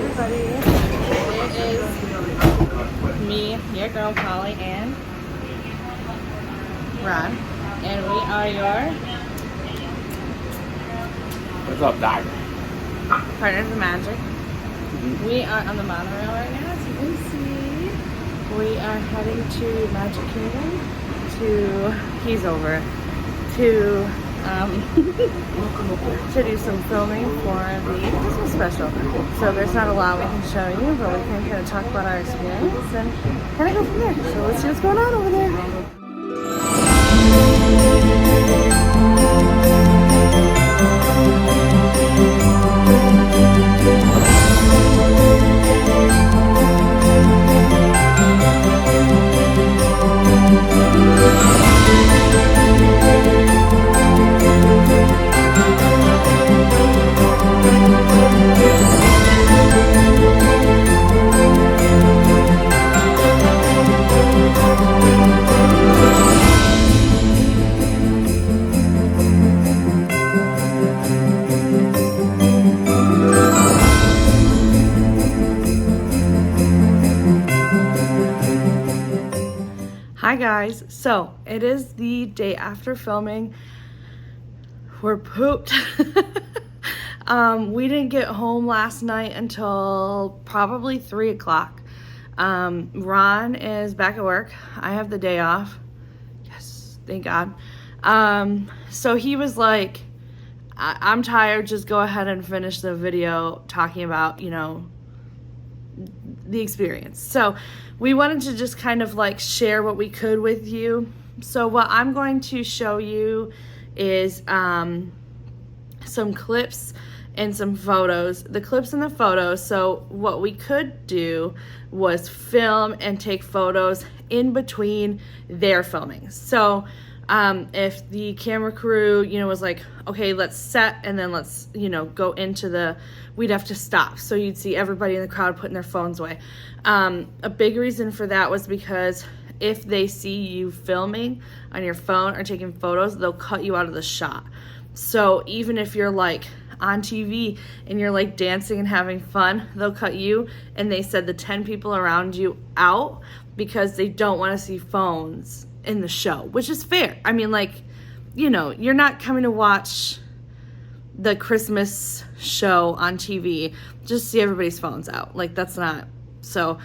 everybody. It is me, your girl Polly, and Ron, and we are your What's up, Doc? partners in magic. We are on the monorail right now, as you can see. We are heading to Magic Kingdom he's over, to to do some filming for the Christmas special. So there's not a lot we can show you, but we can kind of talk about our experience and kind of go from there. So let's see what's going on over there. Hi guys, so it is the day after filming. We're pooped. We didn't get home last night until probably 3 o'clock. Ron is back at work. I have the day off. Yes, thank God. So he was like, I'm tired, just go ahead and finish the video talking about, the experience. So we wanted to just kind of like share what we could with you. So what I'm going to show you is some clips and some photos. The clips and the photos. So what we could do was film and take photos in between their filming. So if the camera crew, was like, okay, let's set and then let's, go into we'd have to stop. So you'd see everybody in the crowd putting their phones away. A big reason for that was because if they see you filming on your phone or taking photos, they'll cut you out of the shot. So even if you're like on TV and you're like dancing and having fun, they'll cut you, and they said the 10 people around you out because they don't want to see phones in the show, which is fair. I mean, you're not coming to watch the Christmas show on TV just see everybody's phones out. That's not. So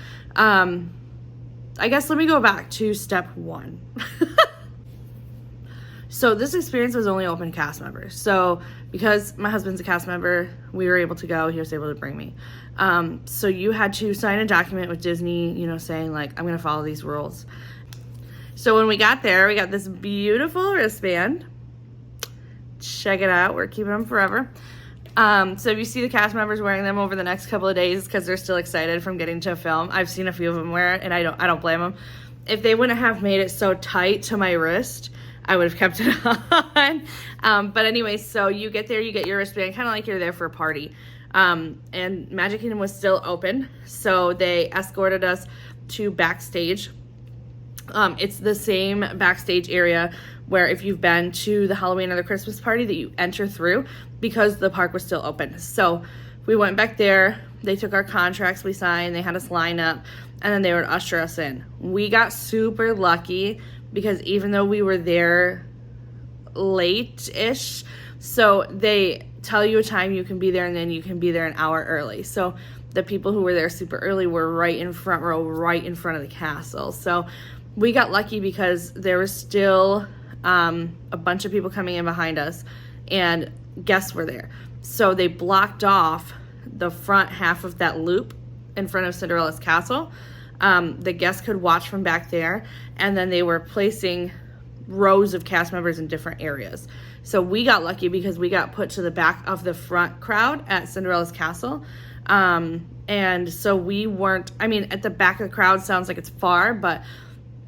I guess let me go back to step one. So this experience was only open to cast members. So because my husband's a cast member, we were able to go. He was able to bring me. So you had to sign a document with Disney, saying I'm going to follow these rules. So when we got there, we got this beautiful wristband. Check it out. We're keeping them forever. So if you see the cast members wearing them over the next couple of days because they're still excited from getting to film, I've seen a few of them wear it, and I don't blame them. If they wouldn't have made it so tight to my wrist, I would have kept it on. But anyway, so you get there, you get your wristband, kind of like you're there for a party. And Magic Kingdom was still open, so they escorted us to backstage. It's the same backstage area where if you've been to the Halloween or the Christmas party that you enter through, because the park was still open. So we went back there, they took our contracts we signed, they had us line up, and then they would usher us in. We got super lucky because even though we were there late-ish, so they tell you a time you can be there, and then you can be there an hour early. So the people who were there super early were right in front row, right in front of the castle. So we got lucky because there was still a bunch of people coming in behind us, and guests were there. So they blocked off the front half of that loop in front of Cinderella's castle. The guests could watch from back there, and then they were placing rows of cast members in different areas. So we got lucky because we got put to the back of the front crowd at Cinderella's castle. And so we weren't, at the back of the crowd sounds like it's far, but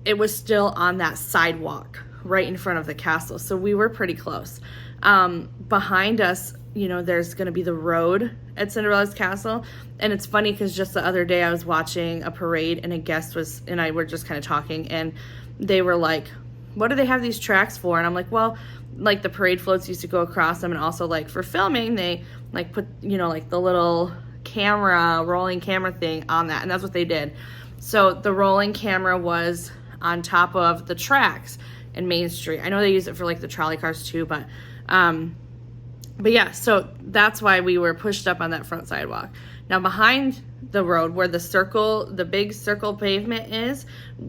it was still on that sidewalk right in front of the castle. So we were pretty close. Behind us, there's going to be the road at Cinderella's castle. And it's funny because just the other day I was watching a parade, and a guest and I were just kind of talking, and they were like, what do they have these tracks for? And I'm like, well, the parade floats used to go across them, and also for filming, they put, the little rolling camera thing on that, and that's what they did. So the rolling camera was on top of the tracks in Main Street. I know they use it for like the trolley cars too, but yeah, so that's why we were pushed up on that front sidewalk. Now behind the road where the big circle pavement is,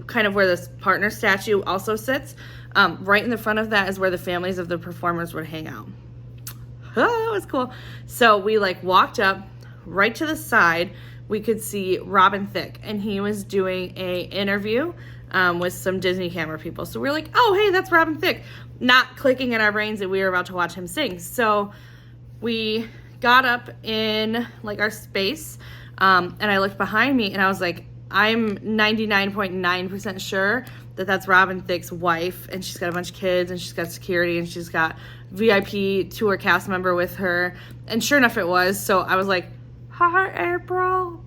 kind of where this partner statue also sits, right in the front of that is where the families of the performers would hang out. Oh, it was cool. So we like walked up right to the side. We could see Robin Thicke, and he was doing a interview with some Disney camera people. So we were like, oh, hey, that's Robin Thicke. Not clicking in our brains that we were about to watch him sing. So we got up in like our space, and I looked behind me, and I was like, I'm 99.9% sure that that's Robin Thicke's wife, and she's got a bunch of kids, and she's got security, and she's got VIP tour cast member with her. And sure enough, it was. So I was like, hi, April.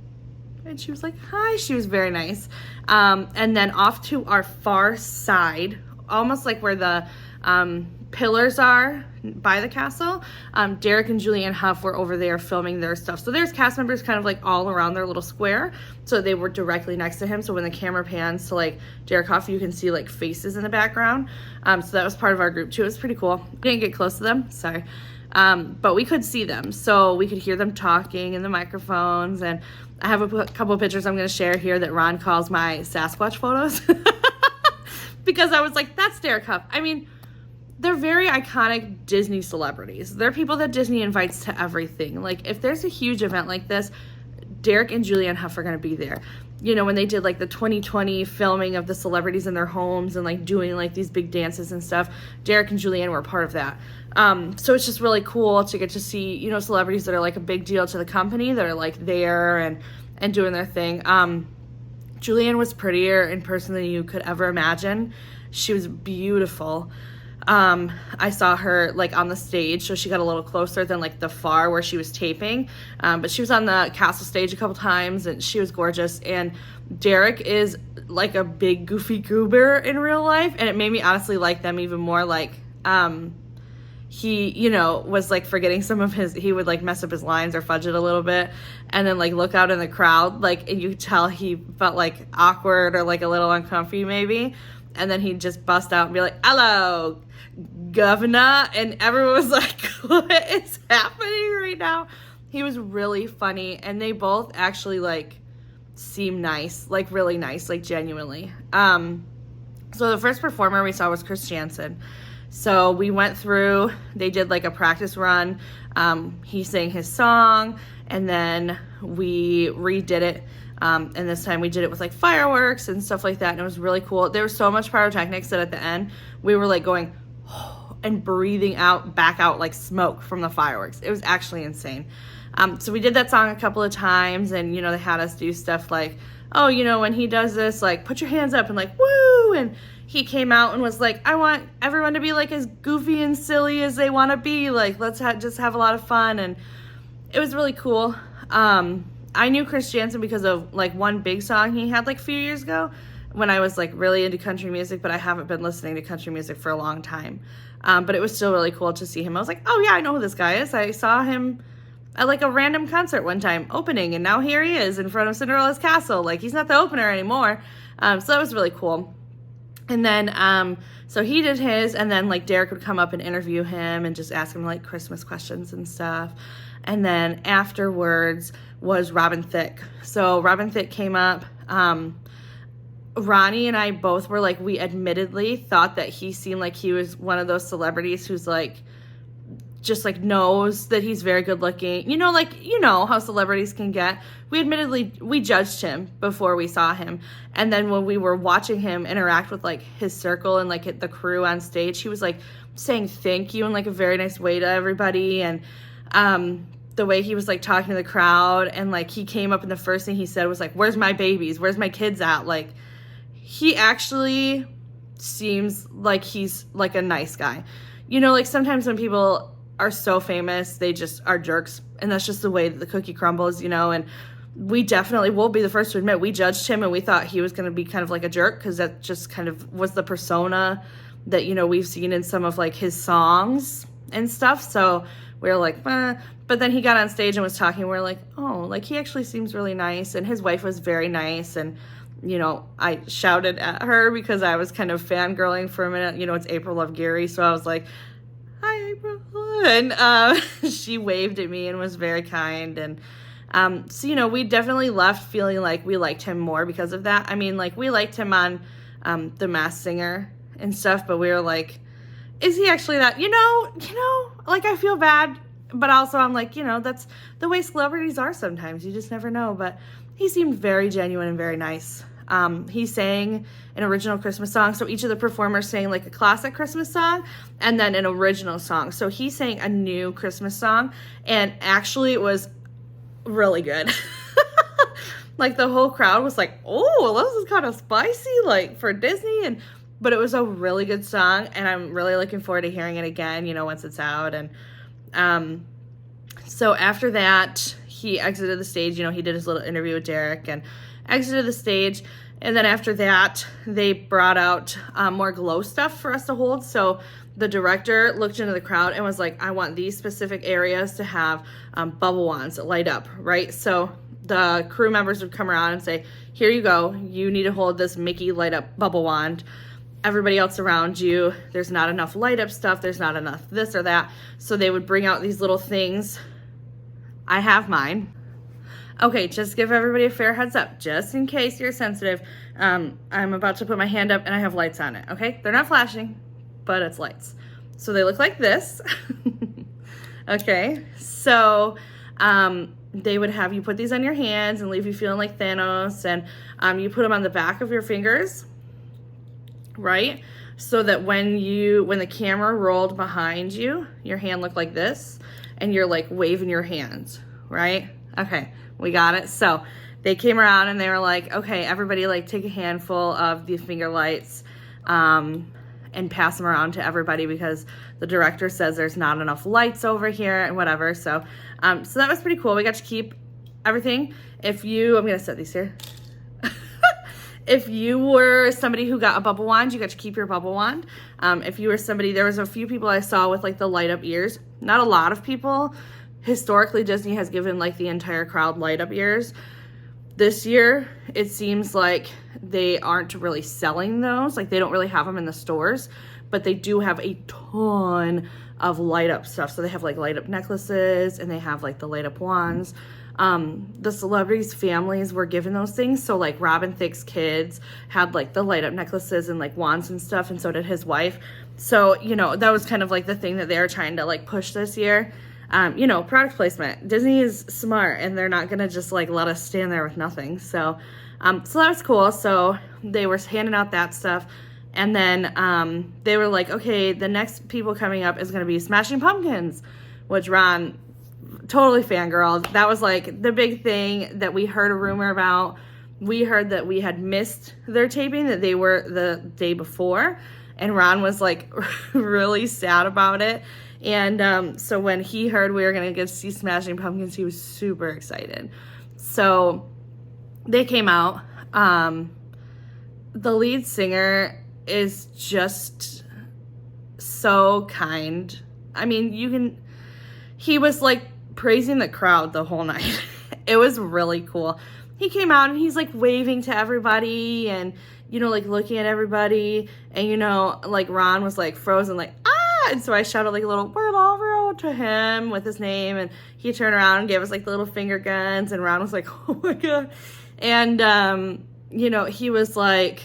And she was like, hi. She was very nice. And then off to our far side, almost like where the pillars are by the castle, Derek and Julianne Hough were over there filming their stuff. So there's cast members kind of like all around their little square. So they were directly next to him. So when the camera pans to like Derek Hough, you can see like faces in the background. So that was part of our group too. It was pretty cool. We didn't get close to them, sorry. But we could see them. So we could hear them talking in the microphones. And I have a couple of pictures I'm going to share here that Ron calls my Sasquatch photos. Because I was like, that's Derek Hough. I mean, they're very iconic Disney celebrities. They're people that Disney invites to everything. Like, if there's a huge event like this, Derek and Julianne Hough are going to be there. You know, when they did, like, the 2020 filming of the celebrities in their homes and, like, doing, like, these big dances and stuff, Derek and Julianne were a part of that. So it's just really cool to get to see, you know, celebrities that are, like, a big deal to the company that are, like, there and doing their thing. Julianne was prettier in person than you could ever imagine. She was beautiful. I saw her like on the stage, so she got a little closer than like the far where she was taping. But she was on the castle stage a couple times, and she was gorgeous. And Derek is like a big goofy goober in real life, and it made me honestly like them even more. Like, he, you know, was like forgetting some of he would like mess up his lines or fudge it a little bit, and then like look out in the crowd, like, and you could tell he felt like awkward or like a little uncomfy maybe. And then he'd just bust out and be like, hello, governor. And everyone was like, what is happening right now? He was really funny. And they both actually, like, seem nice. Like, really nice. Like, genuinely. So the first performer we saw was Chris Jansen. So we went through. They did, like, a practice run. He sang his song. And then we redid it. And this time we did it with like fireworks and stuff like that. And it was really cool. There was so much pyrotechnics that at the end we were like going and breathing back out like smoke from the fireworks. It was actually insane. So we did that song a couple of times, and, you know, they had us do stuff like, oh, you know, when he does this, like, put your hands up and like, woo. And he came out and was like, I want everyone to be like as goofy and silly as they want to be. Like, let's just have a lot of fun. And it was really cool. I knew Chris Jansen because of like one big song he had like a few years ago when I was like really into country music, but I haven't been listening to country music for a long time. But it was still really cool to see him. I was like, oh yeah, I know who this guy is. I saw him at like a random concert one time opening, and now here he is in front of Cinderella's castle. Like, he's not the opener anymore. So that was really cool. And then, so he did his, and then like Derek would come up and interview him and just ask him like Christmas questions and stuff. And then afterwards was Robin Thicke. So Robin Thicke came up. Ronnie and I both were like, we admittedly thought that he seemed like he was one of those celebrities who's like, just like knows that he's very good looking. You know, like, you know how celebrities can get. We judged him before we saw him. And then when we were watching him interact with like his circle and like the crew on stage, he was like saying thank you in like a very nice way to everybody. And, the way he was like talking to the crowd, and like he came up and the first thing he said was like, where's my babies? Where's my kids at? Like, he actually seems like he's like a nice guy. You know, like sometimes when people are so famous, they just are jerks, and that's just the way that the cookie crumbles, you know. And we definitely will be the first to admit we judged him, and we thought he was going to be kind of like a jerk, because that just kind of was the persona that, you know, we've seen in some of like his songs and stuff. So we were like, but But then he got on stage and was talking. We're like, oh, like he actually seems really nice. And his wife was very nice. And, you know, I shouted at her because I was kind of fangirling for a minute. You know, it's April Love Gary. So I was like, hi, April. And she waved at me and was very kind. And so, you know, we definitely left feeling like we liked him more because of that. I mean, like, we liked him on The Masked Singer and stuff, but we were like, is he actually that? You know, like, I feel bad, but also I'm like, you know, that's the way celebrities are sometimes. You just never know. But he seemed very genuine and very nice. He sang an original Christmas song. So each of the performers sang like a classic Christmas song and then an original song. So he sang a new Christmas song, and actually it was really good. Like, the whole crowd was like, oh, this is kind of spicy, like, for Disney. But it was a really good song, and I'm really looking forward to hearing it again, you know, once it's out. And so after that, he exited the stage. You know, he did his little interview with Derek and exited the stage. And then after that, they brought out more glow stuff for us to hold. So the director looked into the crowd and was like, I want these specific areas to have bubble wands that light up, right? So the crew members would come around and say, here you go. You need to hold this Mickey light up bubble wand. Everybody else around you, there's not enough light up stuff. There's not enough this or that. So they would bring out these little things. I have mine. Okay, just give everybody a fair heads up, just in case you're sensitive. I'm about to put my hand up and I have lights on it, okay? They're not flashing, but it's lights. So they look like this. Okay, so they would have you put these on your hands and leave you feeling like Thanos, and you put them on the back of your fingers, right? So that when the camera rolled behind you, your hand looked like this, and you're like waving your hands, right? Okay, we got it. So they came around and they were like, okay, everybody, like, take a handful of the finger lights and pass them around to everybody because the director says there's not enough lights over here and whatever. So so that was pretty cool. We got to keep everything. I'm gonna set these here. If you were somebody who got a bubble wand, you got to keep your bubble wand. If you were somebody, there was a few people I saw with like the light up ears. Not a lot of people. Historically, Disney has given like the entire crowd light up ears. This year, it seems like they aren't really selling those. Like, they don't really have them in the stores, but they do have a ton of light up stuff. So they have like light up necklaces and they have like the light up wands. The celebrities' families were given those things. So like Robin Thicke's kids had like the light up necklaces and like wands and stuff, and so did his wife. So, you know, that was kind of like the thing that they were trying to like push this year. You know, product placement. Disney is smart, and they're not gonna just like let us stand there with nothing. So, so that was cool. So they were handing out that stuff, and then they were like, okay, the next people coming up is gonna be Smashing Pumpkins, which Ron totally fangirled. That was like the big thing that we heard a rumor about. We heard that we had missed their taping, that they were the day before, and Ron was like really sad about it. And so when he heard we were going to get to see Smashing Pumpkins, he was super excited. So they came out. The lead singer is just so kind. I mean, he was like praising the crowd the whole night. It was really cool. He came out and he's like waving to everybody and, you know, like looking at everybody. And, you know, like Ron was like frozen, like, ah! And so I shouted like a little word over to him with his name, and he turned around and gave us like the little finger guns, and Ron was like, oh my God. And, you know, he was like,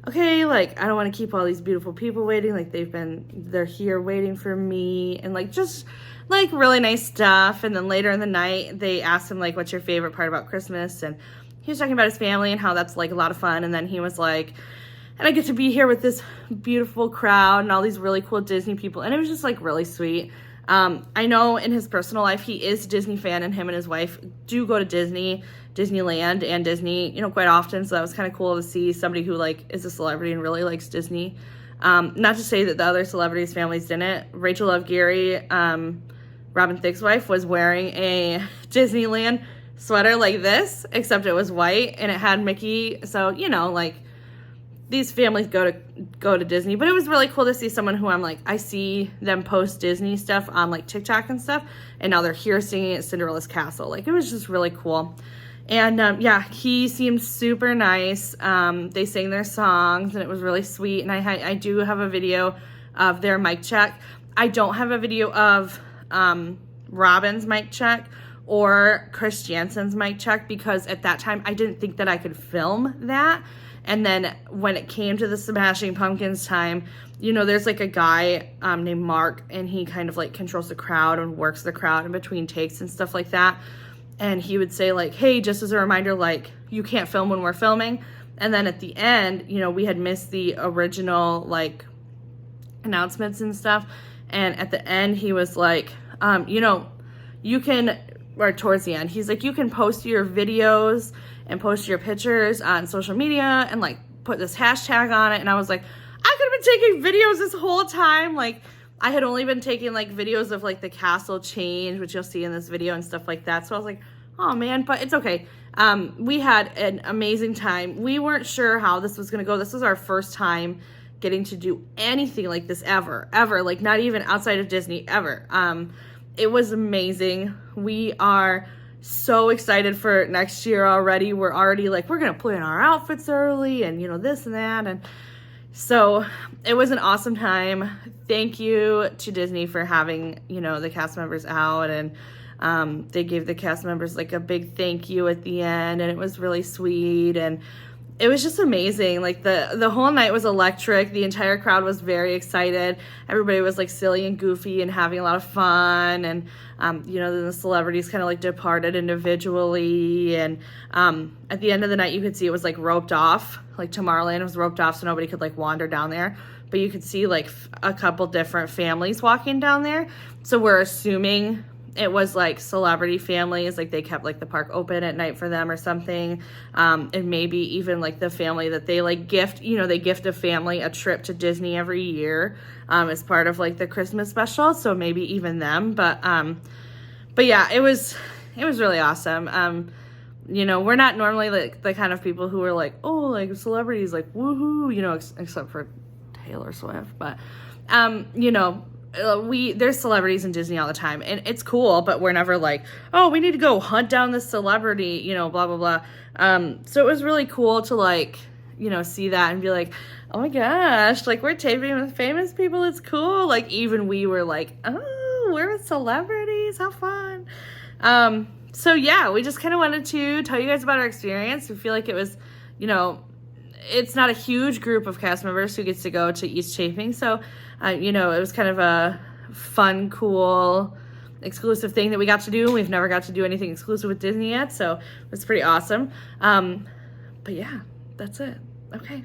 okay, like, I don't want to keep all these beautiful people waiting. Like, they're here waiting for me, and like, just like really nice stuff. And then later in the night, they asked him like, what's your favorite part about Christmas? And he was talking about his family and how that's like a lot of fun. And then he was like, and I get to be here with this beautiful crowd and all these really cool Disney people. And it was just like really sweet. I know in his personal life, he is a Disney fan, and him and his wife do go to Disneyland and Disney, you know, quite often. So that was kind of cool to see somebody who like is a celebrity and really likes Disney. Not to say that the other celebrities' families didn't. Rachel Love Gary, Robin Thicke's wife, was wearing a Disneyland sweater like this, except it was white and it had Mickey. So, you know, like, these families go to Disney, but it was really cool to see someone who I'm like, I see them post Disney stuff on like TikTok and stuff, and now they're here singing at Cinderella's castle. Like, it was just really cool. And yeah, he seemed super nice. They sang their songs, and it was really sweet. And I do have a video of their mic check. I don't have a video of Robin's mic check or Chris Jansen's mic check, because at that time I didn't think that I could film that. And then when it came to the Smashing Pumpkins time, you know, there's like a guy named Mark, and he kind of like controls the crowd and works the crowd in between takes and stuff like that. And he would say like, hey, just as a reminder, like, you can't film when we're filming. And then at the end, you know, we had missed the original like announcements and stuff. And at the end, he was like, you know, you can, or towards the end, he's like, you can post your videos and post your pictures on social media and like put this hashtag on it. And I was like, I could have been taking videos this whole time. Like, I had only been taking like videos of like the castle change, which you'll see in this video and stuff like that. So I was like, oh man, but it's okay. We had an amazing time. We weren't sure how this was going to go. This was our first time getting to do anything like this ever, like not even outside of Disney ever. It was amazing. We are so excited for next year already. We're already like, we're going to plan our outfits early and, you know, this and that. And so it was an awesome time. Thank you to Disney for having, you know, the cast members out, and they gave the cast members like a big thank you at the end, and it was really sweet, and it was just amazing. Like the whole night was electric. The entire crowd was very excited. Everybody was like silly and goofy and having a lot of fun, and you know, then the celebrities kind of like departed individually, and at the end of the night you could see it was like roped off. Like Tomorrowland was roped off so nobody could like wander down there, but you could see like a couple different families walking down there. So we're assuming it was like celebrity families, like they kept like the park open at night for them or something. And maybe even like the family that they like gift, you know, they gift a family a trip to Disney every year as part of like the Christmas special. So maybe even them, but yeah, it was really awesome. You know, we're not normally like the kind of people who are like, oh, like celebrities, like woohoo, you know, except for Taylor Swift. But, you know, there's celebrities in Disney all the time, and it's cool, but we're never like, oh, we need to go hunt down this celebrity, you know, blah, blah, blah. So it was really cool to like, you know, see that and be like, oh my gosh, like we're taping with famous people. It's cool. Like even we were like, oh, we're with celebrities. How fun. So yeah, we just kind of wanted to tell you guys about our experience. We feel like it was, you know, it's not a huge group of cast members who gets to go to each taping. So, you know, it was kind of a fun, cool, exclusive thing that we got to do. We've never got to do anything exclusive with Disney yet, so it was pretty awesome. But yeah, that's it. Okay.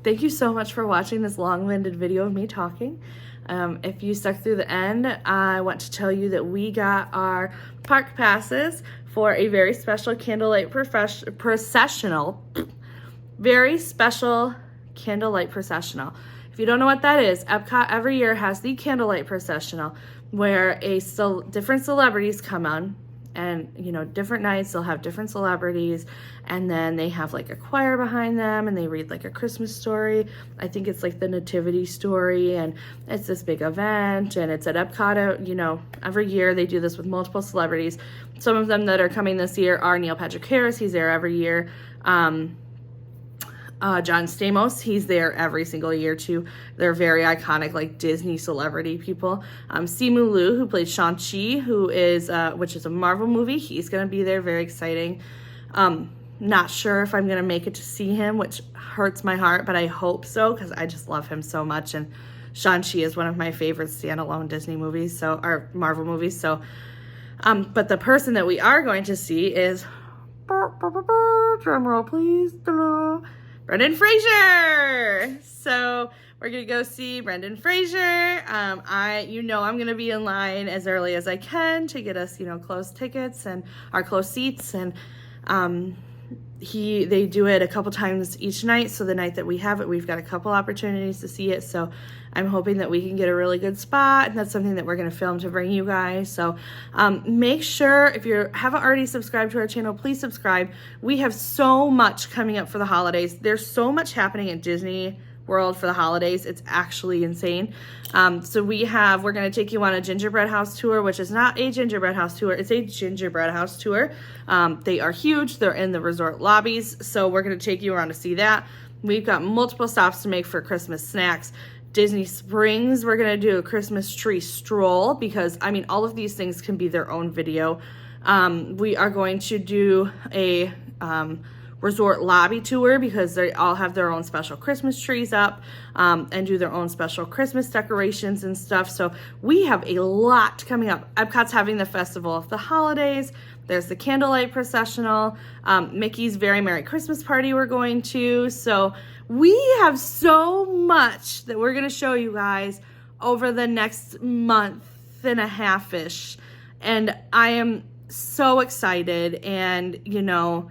Thank you so much for watching this long-winded video of me talking. If you stuck through the end, I want to tell you that we got our park passes for a very special candlelight processional. Very special candlelight processional. If you don't know what that is, Epcot every year has the candlelight processional where different celebrities come on, and you know, different nights they'll have different celebrities, and then they have like a choir behind them and they read like a Christmas story. I think it's like the nativity story, and it's this big event, and it's at Epcot. You know, every year they do this with multiple celebrities. Some of them that are coming this year are Neil Patrick Harris. He's there every year. John Stamos, he's there every single year too. They're very iconic, like Disney celebrity people. Simu Liu, who played Shang-Chi, which is a Marvel movie, he's gonna be there, very exciting. Not sure if I'm gonna make it to see him, which hurts my heart, but I hope so, because I just love him so much, and Shang-Chi is one of my favorite standalone Disney movies, or Marvel movies, so, but the person that we are going to see is, drum roll please, Brendan Fraser. So we're gonna go see Brendan Fraser. You know, I'm gonna be in line as early as I can to get us, you know, close tickets and our close seats. And they do it a couple times each night. So the night that we have it, we've got a couple opportunities to see it. So I'm hoping that we can get a really good spot, and that's something that we're going to film to bring you guys. So make sure, if you haven't already subscribed to our channel, please subscribe. We have so much coming up for the holidays. There's so much happening at Disney World for the holidays. It's actually insane. So we're going to take you on a gingerbread house tour, which is not a gingerbread house tour. It's a gingerbread house tour. They are huge. They're in the resort lobbies. So we're going to take you around to see that. We've got multiple stops to make for Christmas snacks. Disney Springs, we're going to do a Christmas tree stroll, because I mean, all of these things can be their own video. We are going to do a resort lobby tour, because they all have their own special Christmas trees up, and do their own special Christmas decorations and stuff. So we have a lot coming up. Epcot's having the Festival of the Holidays. There's the candlelight processional, Mickey's Very Merry Christmas Party we're going to. So we have so much that we're going to show you guys over the next month and a half-ish. And I am so excited, and, you know,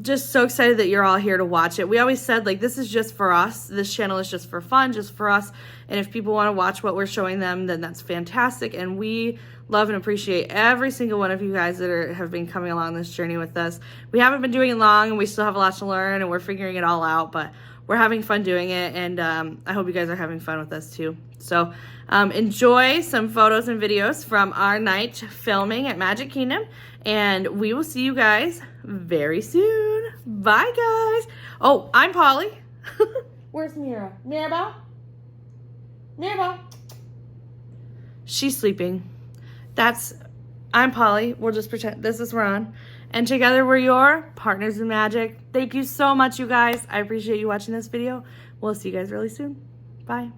just so excited that you're all here to watch it. We always said, like, this is just for us. This channel is just for fun, just for us. And if people want to watch what we're showing them, then that's fantastic. And we love and appreciate every single one of you guys that have been coming along this journey with us. We haven't been doing it long, and we still have a lot to learn, and we're figuring it all out, but we're having fun doing it, and I hope you guys are having fun with us too. So enjoy some photos and videos from our night filming at Magic Kingdom, and we will see you guys very soon. Bye, guys. Oh, I'm Polly. Where's Mira? Mirabelle? Mirabelle? She's sleeping. I'm Polly. We'll just pretend this is Ron. And together we're your partners in magic. Thank you so much, you guys. I appreciate you watching this video. We'll see you guys really soon. Bye.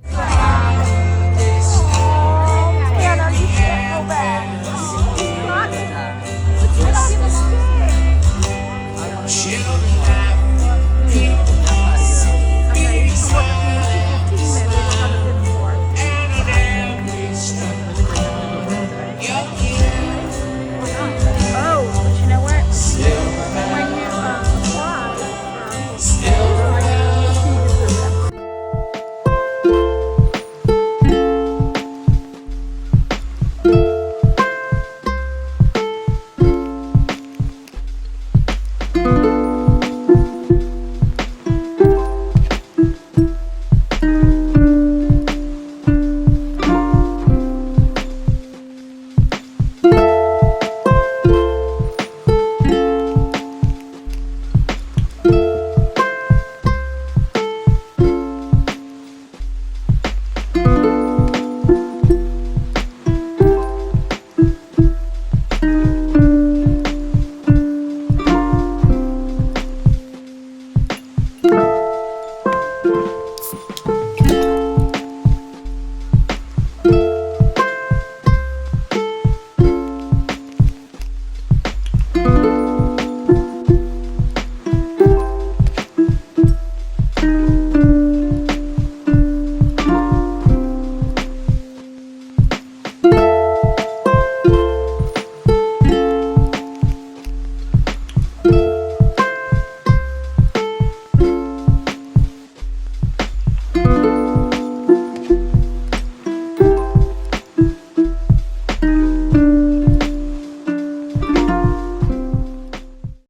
Anna, you can't go back.